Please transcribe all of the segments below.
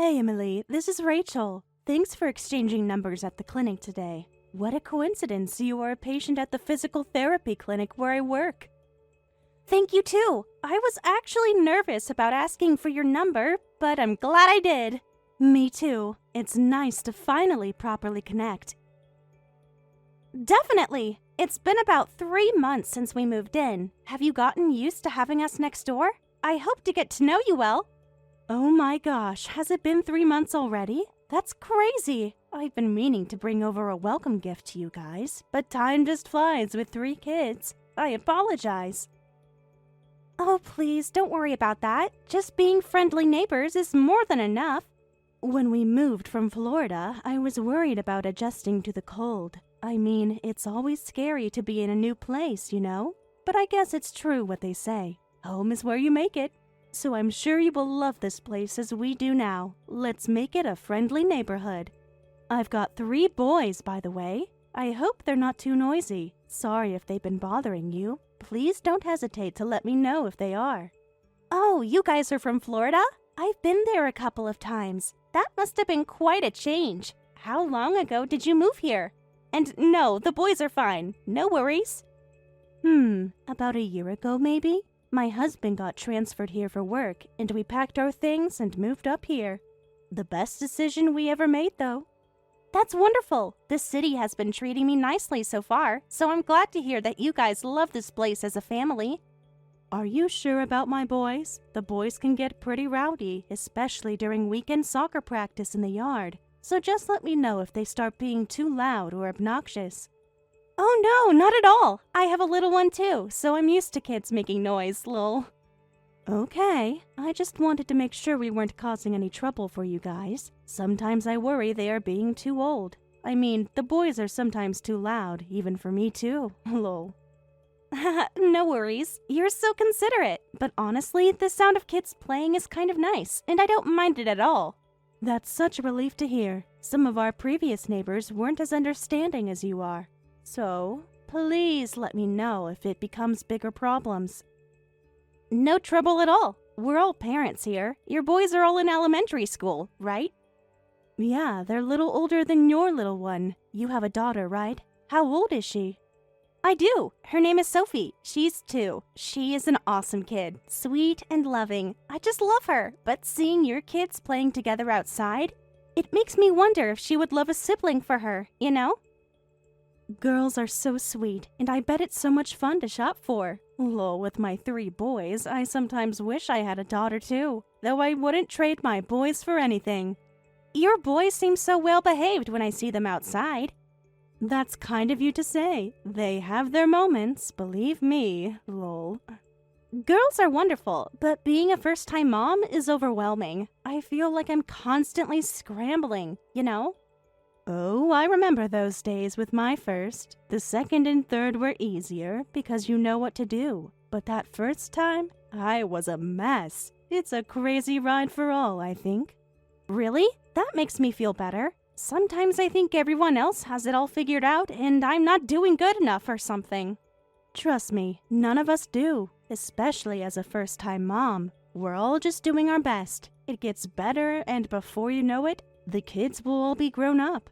Hey Emily, this is Rachel. Thanks for exchanging numbers at the clinic today. What a coincidence you are a patient at the physical therapy clinic where I work. Thank you too. I was actually nervous about asking for your number, but I'm glad I did. Me too. It's nice to finally properly connect. Definitely. It's been about 3 months since we moved in. Have you gotten used to having us next door? I hope to get to know you well. Oh my gosh, has it been 3 months already? That's crazy. I've been meaning to bring over a welcome gift to you guys, but time just flies with 3 kids. I apologize. Oh, please, don't worry about that. Just being friendly neighbors is more than enough. When we moved from Florida, I was worried about adjusting to the cold. I mean, it's always scary to be in a new place, you know? But I guess it's true what they say. Home is where you make it. So I'm sure you will love this place as we do now. Let's make it a friendly neighborhood. I've got 3 boys, by the way. I hope they're not too noisy. Sorry if they've been bothering you. Please don't hesitate to let me know if they are. Oh, you guys are from Florida? I've been there a couple of times. That must have been quite a change. How long ago did you move here? And no, the boys are fine. No worries. About a year ago maybe? My husband got transferred here for work, and we packed our things and moved up here. The best decision we ever made, though. That's wonderful. The city has been treating me nicely so far, so I'm glad to hear that you guys love this place as a family. Are you sure about my boys? The boys can get pretty rowdy, especially during weekend soccer practice in the yard. So just let me know if they start being too loud or obnoxious. Oh no, not at all. I have a little one too, so I'm used to kids making noise, lol. Okay, I just wanted to make sure we weren't causing any trouble for you guys. Sometimes I worry they are being too old. I mean, the boys are sometimes too loud, even for me too, lol. No worries. You're so considerate. But honestly, the sound of kids playing is kind of nice, and I don't mind it at all. That's such a relief to hear. Some of our previous neighbors weren't as understanding as you are. So, please let me know if it becomes bigger problems. No trouble at all. We're all parents here. Your boys are all in elementary school, right? Yeah, they're a little older than your little one. You have a daughter, right? How old is she? I do. Her name is Sophie. She's 2. She is an awesome kid. Sweet and loving. I just love her. But seeing your kids playing together outside, it makes me wonder if she would love a sibling for her, you know? Girls are so sweet, and I bet it's so much fun to shop for. Lol, with my 3 boys, I sometimes wish I had a daughter too, though I wouldn't trade my boys for anything. Your boys seem so well behaved when I see them outside. That's kind of you to say. They have their moments, believe me, lol. Girls are wonderful, but being a first-time mom is overwhelming. I feel like I'm constantly scrambling, you know? Oh, I remember those days with my first. The second and third were easier because you know what to do. But that first time, I was a mess. It's a crazy ride for all, I think. Really? That makes me feel better. Sometimes I think everyone else has it all figured out and I'm not doing good enough or something. Trust me, none of us do, especially as a first-time mom. We're all just doing our best. It gets better and before you know it, the kids will all be grown up.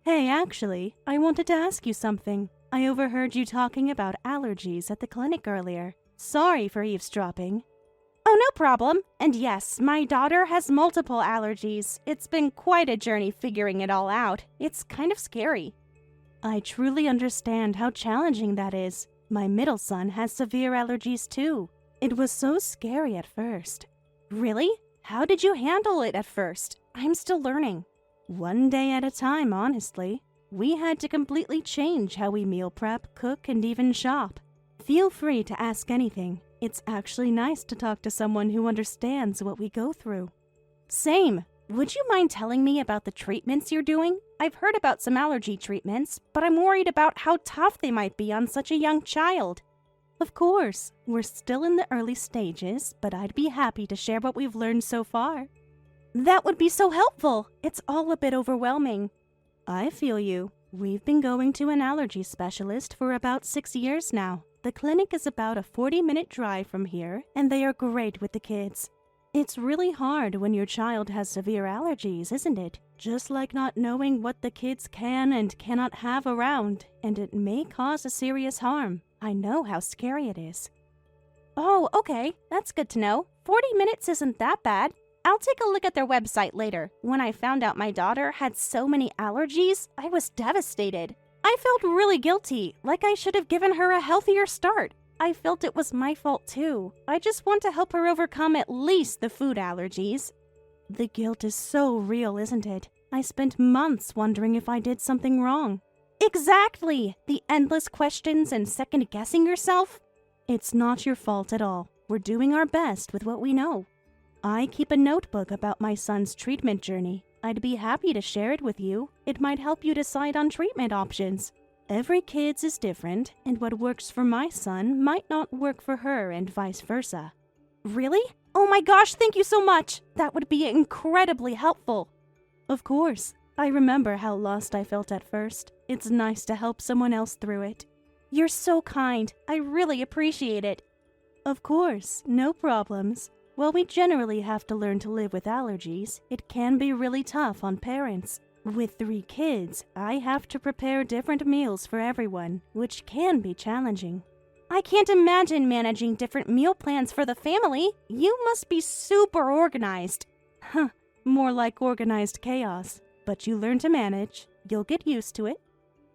Hey, actually, I wanted to ask you something. I overheard you talking about allergies at the clinic earlier. Sorry for eavesdropping. Oh, no problem. And yes, my daughter has multiple allergies. It's been quite a journey figuring it all out. It's kind of scary. I truly understand how challenging that is. My middle son has severe allergies too. It was so scary at first. Really? How did you handle it at first? I'm still learning. One day at a time, honestly. We had to completely change how we meal prep, cook, and even shop. Feel free to ask anything. It's actually nice to talk to someone who understands what we go through. Same. Would you mind telling me about the treatments you're doing? I've heard about some allergy treatments, but I'm worried about how tough they might be on such a young child. Of course. We're still in the early stages, but I'd be happy to share what we've learned so far. That would be so helpful. It's all a bit overwhelming. I feel you. We've been going to an allergy specialist for about 6 years now. The clinic is about a 40-minute drive from here, and they are great with the kids. It's really hard when your child has severe allergies, isn't it? Just like not knowing what the kids can and cannot have around, and it may cause a serious harm. I know how scary it is. Oh, okay. That's good to know. 40 minutes isn't that bad. I'll take a look at their website later. When I found out my daughter had so many allergies, I was devastated. I felt really guilty, like I should have given her a healthier start. I felt it was my fault too. I just want to help her overcome at least the food allergies. The guilt is so real, isn't it? I spent months wondering if I did something wrong. Exactly! The endless questions and second-guessing yourself. It's not your fault at all. We're doing our best with what we know. I keep a notebook about my son's treatment journey. I'd be happy to share it with you. It might help you decide on treatment options. Every kid's is different, and what works for my son might not work for her and vice versa. Really? Oh my gosh, thank you so much! That would be incredibly helpful. Of course. I remember how lost I felt at first. It's nice to help someone else through it. You're so kind. I really appreciate it. Of course, no problems. While we generally have to learn to live with allergies, it can be really tough on parents. With 3 kids, I have to prepare different meals for everyone, which can be challenging. I can't imagine managing different meal plans for the family. You must be super organized. Huh, more like organized chaos. But you learn to manage. You'll get used to it.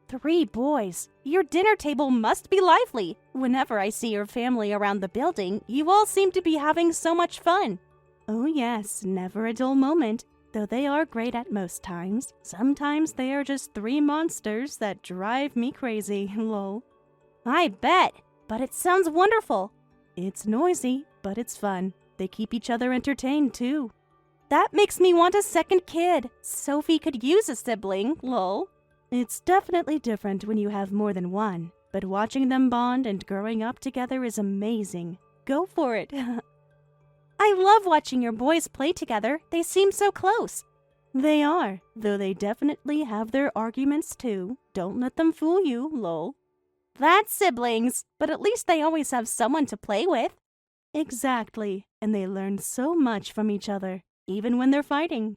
3 boys. Your dinner table must be lively. Whenever I see your family around the building, you all seem to be having so much fun. Oh yes, never a dull moment. Though they are great at most times, sometimes they are just 3 monsters that drive me crazy, lol. I bet, but it sounds wonderful. It's noisy, but it's fun. They keep each other entertained, too. That makes me want a second kid. Sophie could use a sibling, lol. It's definitely different when you have more than one, but watching them bond and growing up together is amazing. Go for it. I love watching your boys play together. They seem so close. They are, though they definitely have their arguments too. Don't let them fool you, lol. That's siblings, but at least they always have someone to play with. Exactly, and they learn so much from each other, even when they're fighting.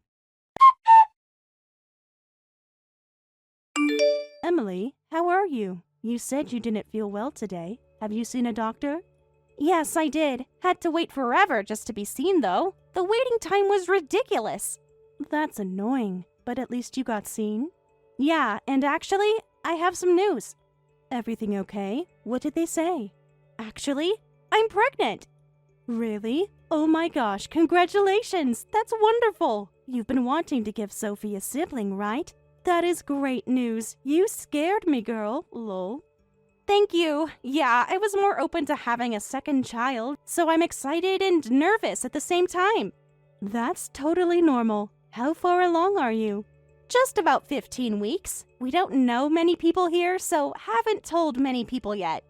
Emily, how are you? You said you didn't feel well today. Have you seen a doctor? Yes, I did. Had to wait forever just to be seen, though. The waiting time was ridiculous. That's annoying, but at least you got seen. Yeah, and actually, I have some news. Everything okay? What did they say? Actually, I'm pregnant. Really? Oh my gosh, congratulations! That's wonderful! You've been wanting to give Sophie a sibling, right? That is great news. You scared me, girl, lol. Thank you. Yeah, I was more open to having a second child, so I'm excited and nervous at the same time. That's totally normal. How far along are you? Just about 15 weeks. We don't know many people here, so haven't told many people yet.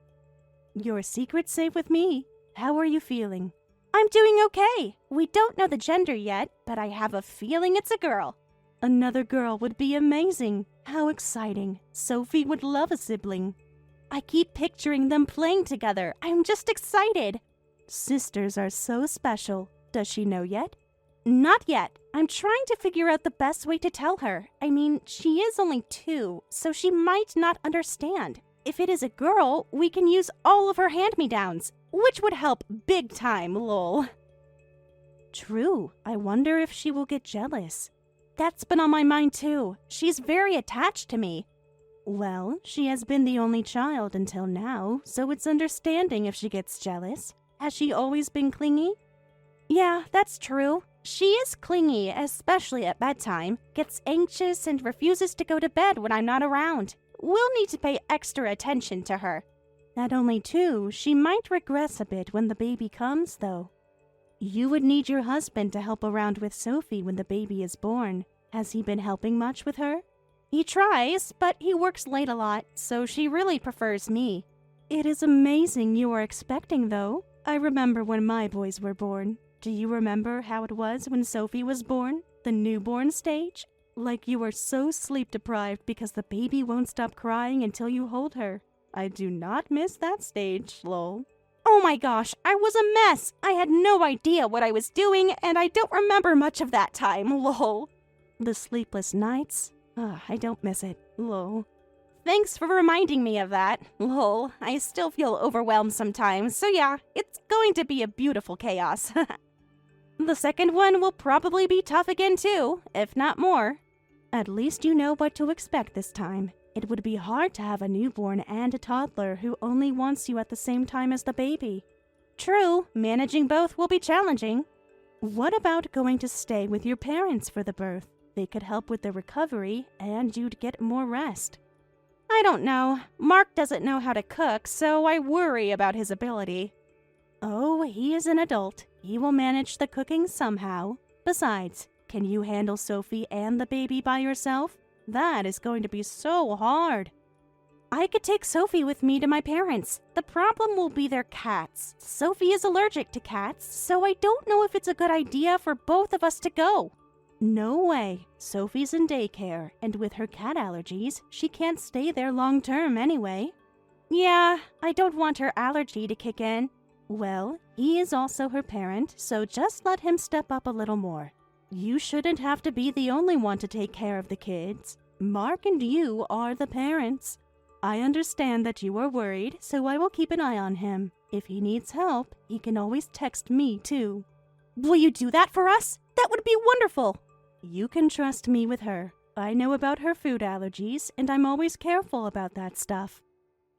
Your secret's safe with me. How are you feeling? I'm doing okay. We don't know the gender yet, but I have a feeling it's a girl. Another girl would be amazing. How exciting. Sophie would love a sibling. I keep picturing them playing together. I'm just excited. Sisters are so special. Does she know yet? Not yet. I'm trying to figure out the best way to tell her. I mean, she is only 2, so she might not understand. If it is a girl, we can use all of her hand-me-downs, which would help big time, lol. True. I wonder if she will get jealous. That's been on my mind too. She's very attached to me. Well, she has been the only child until now, so it's understanding if she gets jealous. Has she always been clingy? Yeah, that's true. She is clingy, especially at bedtime, gets anxious and refuses to go to bed when I'm not around. We'll need to pay extra attention to her. At only 2, she might regress a bit when the baby comes, though. You would need your husband to help around with Sophie when the baby is born. Has he been helping much with her? He tries, but he works late a lot, so she really prefers me. It is amazing you are expecting, though. I remember when my boys were born. Do you remember how it was when Sophie was born? The newborn stage? Like you are so sleep-deprived because the baby won't stop crying until you hold her. I do not miss that stage, lol. Oh my gosh, I was a mess. I had no idea what I was doing, and I don't remember much of that time, lol. The sleepless nights? I don't miss it, lol. Thanks for reminding me of that, lol. I still feel overwhelmed sometimes, so yeah, it's going to be a beautiful chaos. The second one will probably be tough again too, if not more. At least you know what to expect this time. It would be hard to have a newborn and a toddler who only wants you at the same time as the baby. True, managing both will be challenging. What about going to stay with your parents for the birth? They could help with the recovery, and you'd get more rest. I don't know. Mark doesn't know how to cook, so I worry about his ability. Oh, he is an adult. He will manage the cooking somehow. Besides, can you handle Sophie and the baby by yourself? That is going to be so hard. I could take Sophie with me to my parents. The problem will be their cats. Sophie is allergic to cats, so I don't know if it's a good idea for both of us to go. No way. Sophie's in daycare, and with her cat allergies, she can't stay there long term anyway. Yeah, I don't want her allergy to kick in. Well, he is also her parent, so just let him step up a little more. You shouldn't have to be the only one to take care of the kids. Mark and you are the parents. I understand that you are worried, so I will keep an eye on him. If he needs help, he can always text me too. Will you do that for us? That would be wonderful. You can trust me with her. I know about her food allergies, and I'm always careful about that stuff.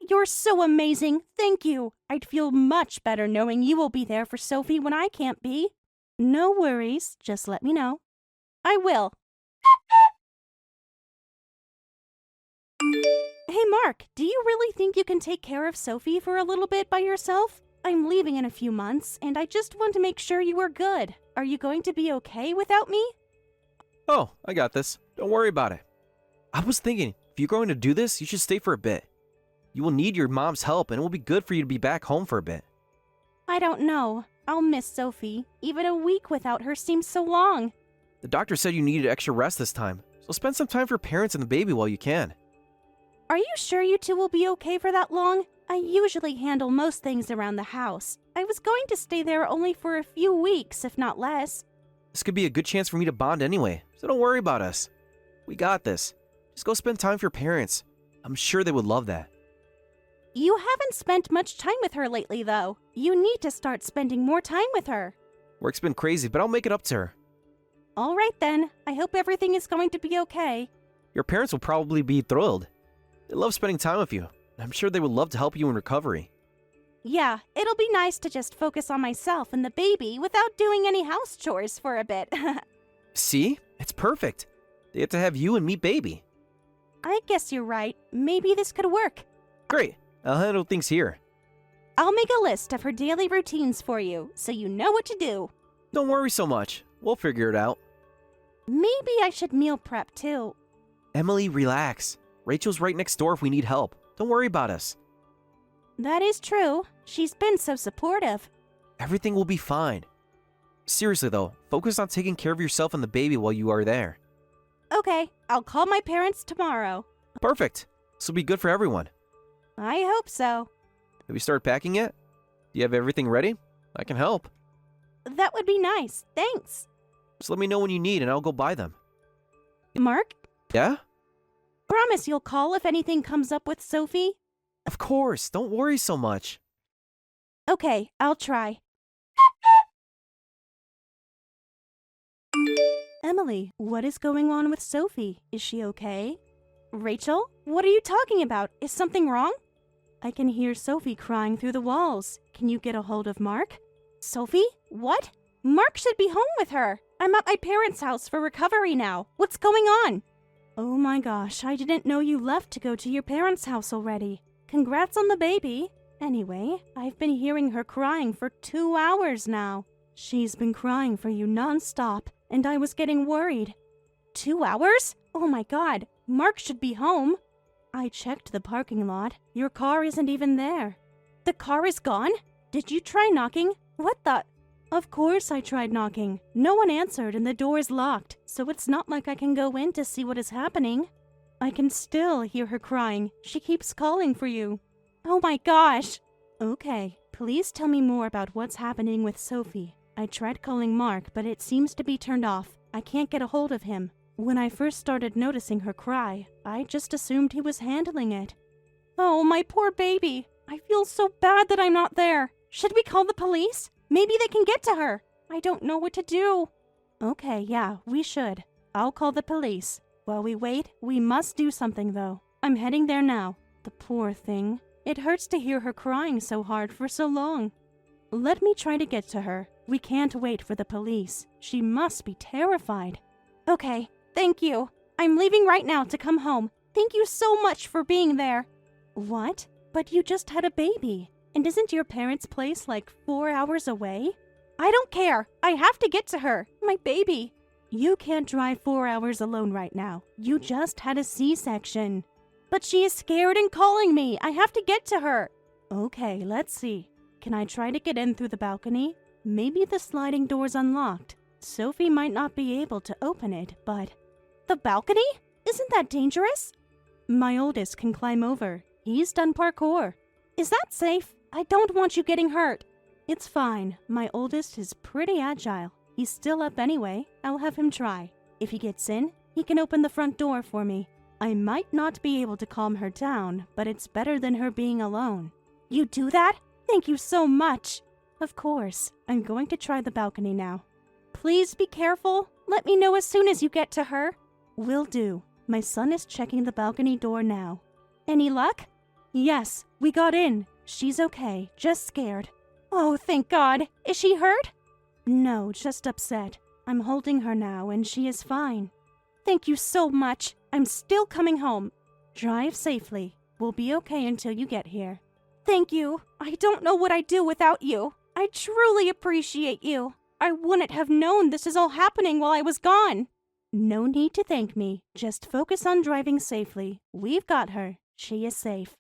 You're so amazing. Thank you. I'd feel much better knowing you will be there for Sophie when I can't be. No worries. Just let me know. I will. Hey, Mark, do you really think you can take care of Sophie for a little bit by yourself? I'm leaving in a few months, and I just want to make sure you are good. Are you going to be okay without me? Oh, I got this. Don't worry about it. I was thinking, if you're going to do this, you should stay for a bit. You will need your mom's help, and it will be good for you to be back home for a bit. I don't know. I'll miss Sophie. Even a week without her seems so long. The doctor said you needed extra rest this time, so spend some time for your parents and the baby while you can. Are you sure you two will be okay for that long? I usually handle most things around the house. I was going to stay there only for a few weeks, if not less. This could be a good chance for me to bond anyway, so don't worry about us. We got this. Just go spend time with your parents. I'm sure they would love that. You haven't spent much time with her lately, though. You need to start spending more time with her. Work's been crazy, but I'll make it up to her. All right, then. I hope everything is going to be okay. Your parents will probably be thrilled. They love spending time with you, and I'm sure they would love to help you in recovery. Yeah, it'll be nice to just focus on myself and the baby without doing any house chores for a bit. See? It's perfect. They get to have you and meet baby. I guess you're right. Maybe this could work. Great. I'll handle things here. I'll make a list of her daily routines for you, so you know what to do. Don't worry so much. We'll figure it out. Maybe I should meal prep too. Emily, relax. Rachel's right next door if we need help. Don't worry about us. That is true. She's been so supportive. Everything will be fine. Seriously though, focus on taking care of yourself and the baby while you are there. Okay, I'll call my parents tomorrow. Perfect. This will be good for everyone. I hope so. Have you started packing yet? Do you have everything ready? I can help. That would be nice. Thanks. Just let me know when you need and I'll go buy them. Mark? Yeah? Promise you'll call if anything comes up with Sophie? Of course. Don't worry so much. Okay, I'll try. Emily, what is going on with Sophie? Is she okay? Rachel, what are you talking about? Is something wrong? I can hear Sophie crying through the walls. Can you get a hold of Mark? Sophie? What? Mark should be home with her. I'm at my parents' house for recovery now. What's going on? Oh my gosh, I didn't know you left to go to your parents' house already. Congrats on the baby. Anyway, I've been hearing her crying for 2 hours now. She's been crying for you nonstop, and I was getting worried. 2 hours? Oh my god, Mark should be home. I checked the parking lot. Your car isn't even there. The car is gone? Did you try knocking? What the? Of course I tried knocking. No one answered and the door is locked, so it's not like I can go in to see what is happening. I can still hear her crying. She keeps calling for you. Oh my gosh. Okay, please tell me more about what's happening with Sophie. I tried calling Mark, but it seems to be turned off. I can't get a hold of him. When I first started noticing her cry, I just assumed he was handling it. Oh, my poor baby. I feel so bad that I'm not there. Should we call the police? Maybe they can get to her. I don't know what to do. Okay, yeah, we should. I'll call the police. While we wait, we must do something, though. I'm heading there now. The poor thing. It hurts to hear her crying so hard for so long. Let me try to get to her. We can't wait for the police. She must be terrified. Okay, thank you. I'm leaving right now to come home. Thank you so much for being there. What? But you just had a baby. And isn't your parents' place like 4 hours away? I don't care. I have to get to her. My baby. You can't drive 4 hours alone right now. You just had a C-section. But she is scared and calling me. I have to get to her. Okay, let's see. Can I try to get in through the balcony? Maybe the sliding door's unlocked. Sophie might not be able to open it, but... The balcony? Isn't that dangerous? My oldest can climb over. He's done parkour. Is that safe? I don't want you getting hurt. It's fine. My oldest is pretty agile. He's still up anyway. I'll have him try. If he gets in, he can open the front door for me. I might not be able to calm her down, but it's better than her being alone. You do that? Thank you so much. Of course. I'm going to try the balcony now. Please be careful. Let me know as soon as you get to her. Will do. My son is checking the balcony door now. Any luck? Yes, we got in. She's okay, just scared. Oh, thank God. Is she hurt? No, just upset. I'm holding her now and she is fine. Thank you so much. I'm still coming home. Drive safely. We'll be okay until you get here. Thank you. I don't know what I'd do without you. I truly appreciate you. I wouldn't have known this is all happening while I was gone. No need to thank me. Just focus on driving safely. We've got her. She is safe.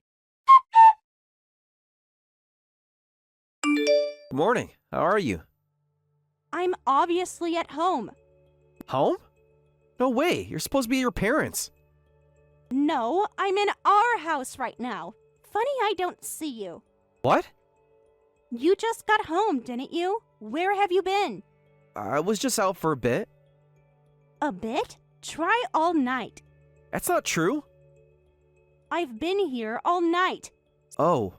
Good morning. How are you? I'm obviously at home. Home? No way. You're supposed to be at your parents'. No, I'm in our house right now. Funny I don't see you. What? You just got home, didn't you? Where have you been? I was just out for a bit. A bit? Try all night. That's not true. I've been here all night. Oh.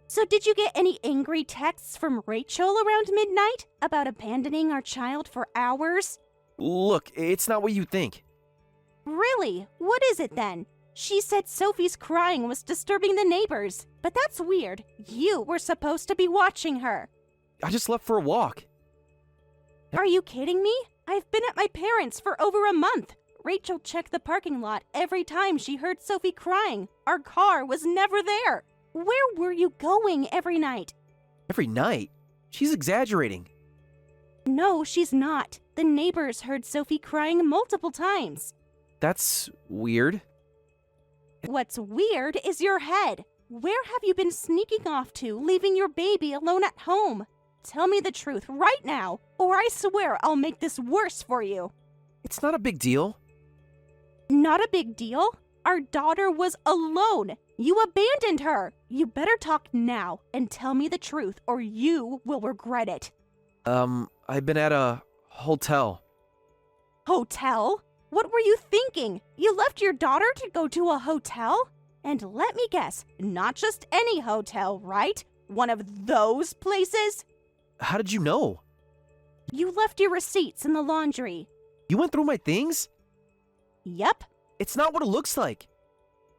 So did you get any angry texts from Rachel around midnight about abandoning our child for hours? Look, it's not what you think. Really? What is it then? She said Sophie's crying was disturbing the neighbors, but that's weird. You were supposed to be watching her. I just left for a walk. Are you kidding me? I've been at my parents' for over a month. Rachel checked the parking lot every time she heard Sophie crying. Our car was never there. Where were you going every night? Every night? She's exaggerating. No, she's not. The neighbors heard Sophie crying multiple times. That's weird. What's weird is your head. Where have you been sneaking off to, leaving your baby alone at home? Tell me the truth right now, or I swear I'll make this worse for you. It's not a big deal. Not a big deal? Our daughter was alone. You abandoned her. You better talk now and tell me the truth, or you will regret it. I've been at a hotel. Hotel? What were you thinking? You left your daughter to go to a hotel? And let me guess, not just any hotel, right? One of those places? How did you know? You left your receipts in the laundry. You went through my things? Yep. It's not what it looks like.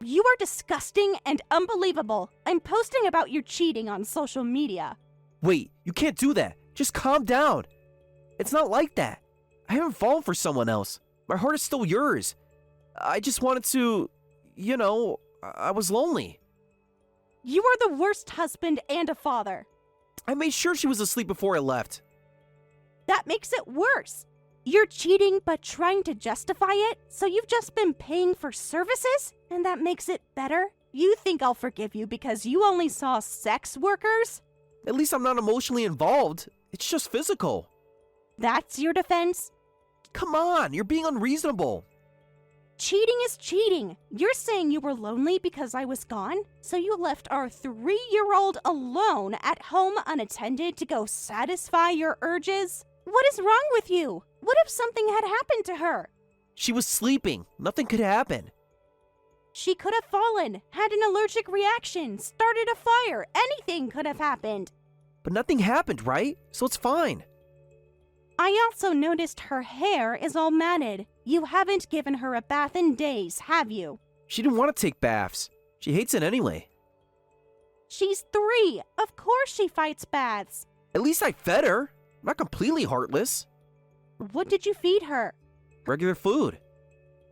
You are disgusting and unbelievable. I'm posting about your cheating on social media. Wait, you can't do that. Just calm down. It's not like that. I haven't fallen for someone else. My heart is still yours. I just wanted to, I was lonely. You are the worst husband and a father. I made sure she was asleep before I left. That makes it worse. You're cheating but trying to justify it, so you've just been paying for services? And that makes it better? You think I'll forgive you because you only saw sex workers? At least I'm not emotionally involved. It's just physical. That's your defense? Come on, you're being unreasonable. Cheating is cheating. You're saying you were lonely because I was gone, so you left our 3-year-old alone at home unattended to go satisfy your urges? What is wrong with you? What if something had happened to her? She was sleeping. Nothing could happen. She could have fallen, had an allergic reaction, started a fire. Anything could have happened. But nothing happened, right? So it's fine. I also noticed her hair is all matted. You haven't given her a bath in days, have you? She didn't want to take baths. She hates it anyway. She's 3. Of course she fights baths. At least I fed her. I'm not completely heartless. What did you feed her? Regular food.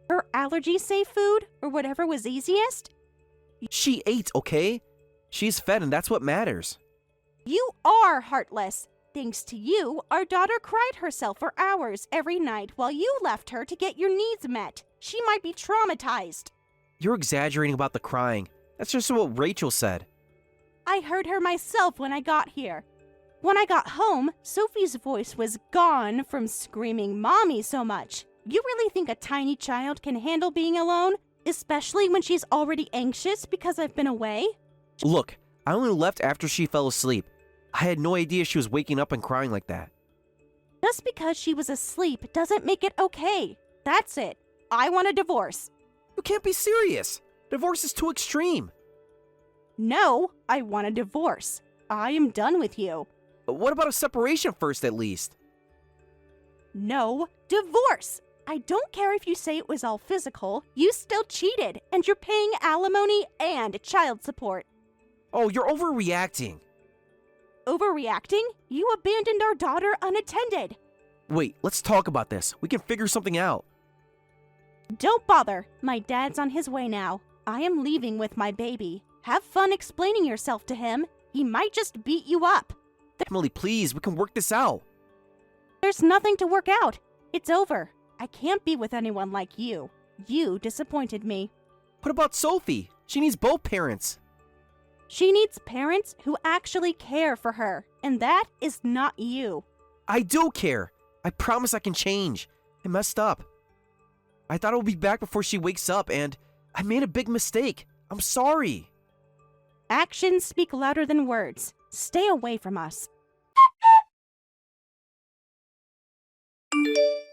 Her allergy-safe food, or whatever was easiest? She ate, okay? She's fed and that's what matters. You are heartless. Thanks to you, our daughter cried herself for hours every night while you left her to get your needs met. She might be traumatized. You're exaggerating about the crying. That's just what Rachel said. I heard her myself when I got here. When I got home, Sophie's voice was gone from screaming mommy so much. You really think a tiny child can handle being alone? Especially when she's already anxious because I've been away? Look, I only left after she fell asleep. I had no idea she was waking up and crying like that. Just because she was asleep doesn't make it okay. That's it. I want a divorce. You can't be serious. Divorce is too extreme. No, I want a divorce. I am done with you. What about a separation first, at least? No, divorce. I don't care if you say it was all physical. You still cheated, and you're paying alimony and child support. Oh, you're overreacting. Overreacting? You abandoned our daughter unattended. Wait, let's talk about this. We can figure something out. Don't bother. My dad's on his way now. I am leaving with my baby. Have fun explaining yourself to him. He might just beat you up. Emily, please, we can work this out. There's nothing to work out. It's over. I can't be with anyone like you. You disappointed me. What about Sophie? She needs both parents. She needs parents who actually care for her, and that is not you. I do care. I promise I can change. I messed up. I thought I would be back before she wakes up, and I made a big mistake. I'm sorry. Actions speak louder than words. Stay away from us.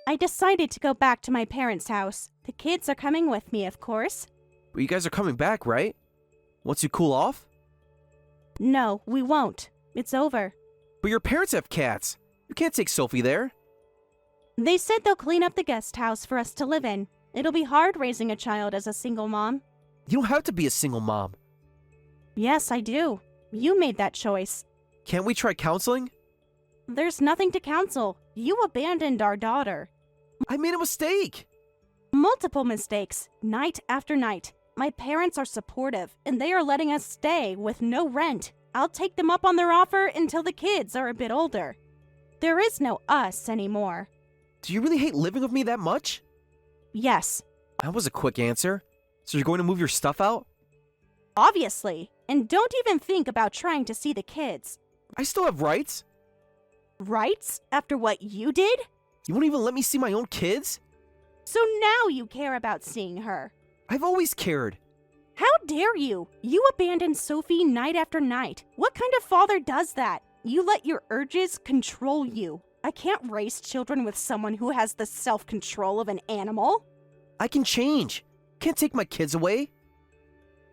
I decided to go back to my parents' house. The kids are coming with me, of course. But you guys are coming back, right? Once you cool off? No, we won't. It's over. But your parents have cats. You can't take Sophie there. They said they'll clean up the guest house for us to live in. It'll be hard raising a child as a single mom. You don't have to be a single mom. Yes, I do. You made that choice. Can't we try counseling? There's nothing to counsel. You abandoned our daughter. I made a mistake. Multiple mistakes, night after night. My parents are supportive, and they are letting us stay with no rent. I'll take them up on their offer until the kids are a bit older. There is no us anymore. Do you really hate living with me that much? Yes. That was a quick answer. So you're going to move your stuff out? Obviously. And don't even think about trying to see the kids. I still have rights. Rights? After what you did? You won't even let me see my own kids? So now you care about seeing her. I've always cared. How dare you? You abandoned Sophie night after night. What kind of father does that? You let your urges control you. I can't raise children with someone who has the self-control of an animal. I can change. Can't take my kids away.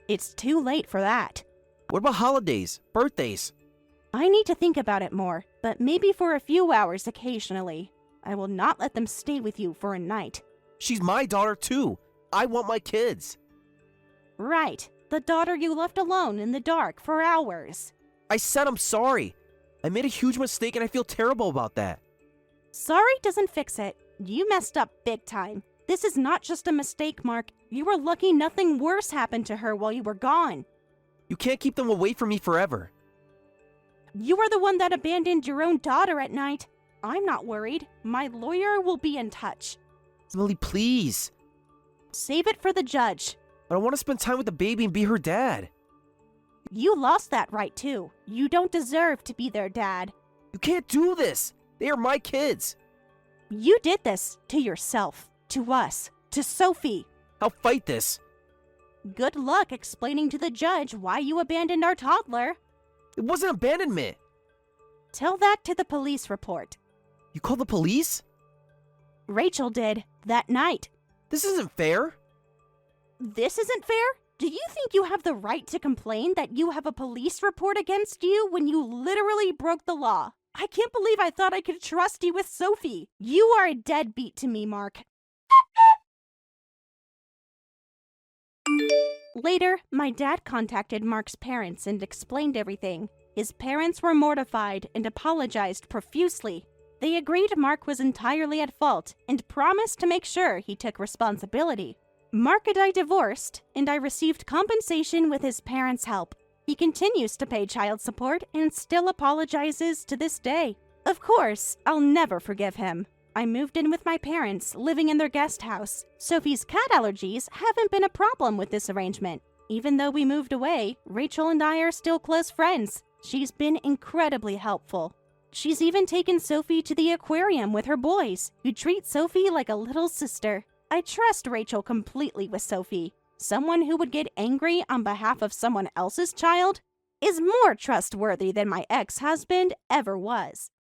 It's too late for that. What about holidays, birthdays? I need to think about it more, but maybe for a few hours occasionally. I will not let them stay with you for a night. She's my daughter too. I want my kids. Right. The daughter you left alone in the dark for hours. I said I'm sorry. I made a huge mistake and I feel terrible about that. Sorry doesn't fix it. You messed up big time. This is not just a mistake, Mark. You were lucky nothing worse happened to her while you were gone. You can't keep them away from me forever. You were the one that abandoned your own daughter at night. I'm not worried. My lawyer will be in touch. Emily, please. Save it for the judge. But I want to spend time with the baby and be her dad. You lost that right too. You don't deserve to be their dad. You can't do this. They are my kids. You did this to yourself, to us, to Sophie. I'll fight this. Good luck explaining to the judge why you abandoned our toddler. It wasn't abandonment. Tell that to the police report. You called the police? Rachel did, that night. This isn't fair. This isn't fair? Do you think you have the right to complain that you have a police report against you when you literally broke the law? I can't believe I thought I could trust you with Sophie. You are a deadbeat to me, Mark. Later, my dad contacted Mark's parents and explained everything. His parents were mortified and apologized profusely. They agreed Mark was entirely at fault and promised to make sure he took responsibility. Mark and I divorced, and I received compensation with his parents' help. He continues to pay child support and still apologizes to this day. Of course, I'll never forgive him. I moved in with my parents, living in their guest house. Sophie's cat allergies haven't been a problem with this arrangement. Even though we moved away, Rachel and I are still close friends. She's been incredibly helpful. She's even taken Sophie to the aquarium with her boys, who treat Sophie like a little sister. I trust Rachel completely with Sophie. Someone who would get angry on behalf of someone else's child is more trustworthy than my ex-husband ever was.